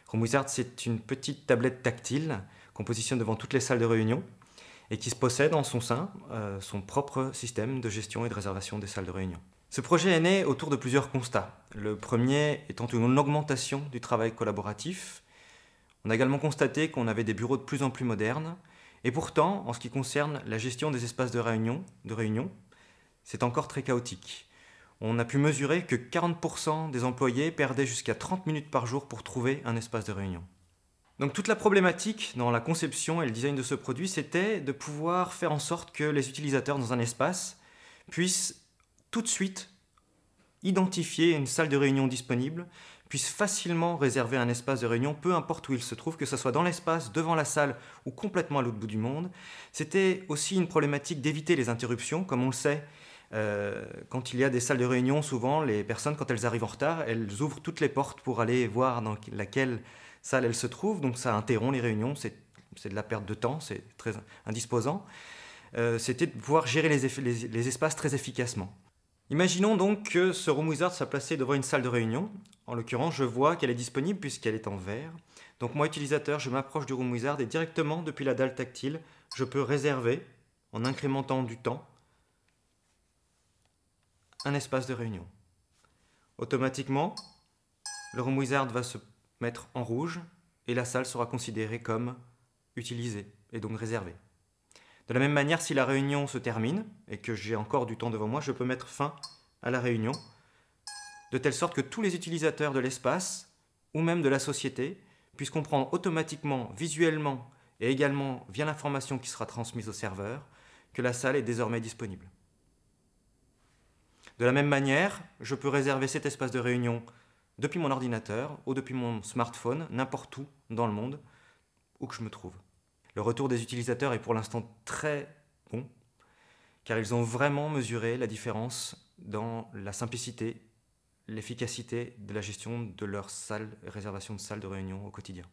RoomWizard, c'est une petite tablette tactile qu'on positionne devant toutes les salles de réunion et qui possède en son sein son propre système de gestion et de réservation des salles de réunion. Ce projet est né autour de plusieurs constats. Le premier étant une augmentation du travail collaboratif. On a également constaté qu'on avait des bureaux de plus en plus modernes. Et pourtant, en ce qui concerne la gestion des espaces de réunion, c'est encore très chaotique. On a pu mesurer que 40% des employés perdaient jusqu'à 30 minutes par jour pour trouver un espace de réunion. Donc toute la problématique dans la conception et le design de ce produit, c'était de pouvoir faire en sorte que les utilisateurs dans un espace puissent tout de suite identifier une salle de réunion disponible, puissent facilement réserver un espace de réunion, peu importe où il se trouve, que ce soit dans l'espace, devant la salle ou complètement à l'autre bout du monde. C'était aussi une problématique d'éviter les interruptions, comme on le sait. Quand il y a des salles de réunion, souvent les personnes, quand elles arrivent en retard, elles ouvrent toutes les portes pour aller voir dans laquelle salle elles se trouvent, donc ça interrompt les réunions, c'est de la perte de temps, c'est très indisposant. C'était de pouvoir gérer les espaces très efficacement. Imaginons donc que ce RoomWizard soit placé devant une salle de réunion. En l'occurrence, je vois qu'elle est disponible puisqu'elle est en vert. Donc moi, utilisateur, je m'approche du RoomWizard et directement, depuis la dalle tactile, je peux réserver, en incrémentant du temps, un espace de réunion. Automatiquement, le RoomWizard va se mettre en rouge et la salle sera considérée comme utilisée et donc réservée. De la même manière, si la réunion se termine et que j'ai encore du temps devant moi, je peux mettre fin à la réunion, de telle sorte que tous les utilisateurs de l'espace ou même de la société puissent comprendre automatiquement, visuellement et également via l'information qui sera transmise au serveur que la salle est désormais disponible. De la même manière, je peux réserver cet espace de réunion depuis mon ordinateur ou depuis mon smartphone, n'importe où dans le monde, où que je me trouve. Le retour des utilisateurs est pour l'instant très bon, car ils ont vraiment mesuré la différence dans la simplicité, l'efficacité de la gestion de leur réservation de salles de réunion au quotidien.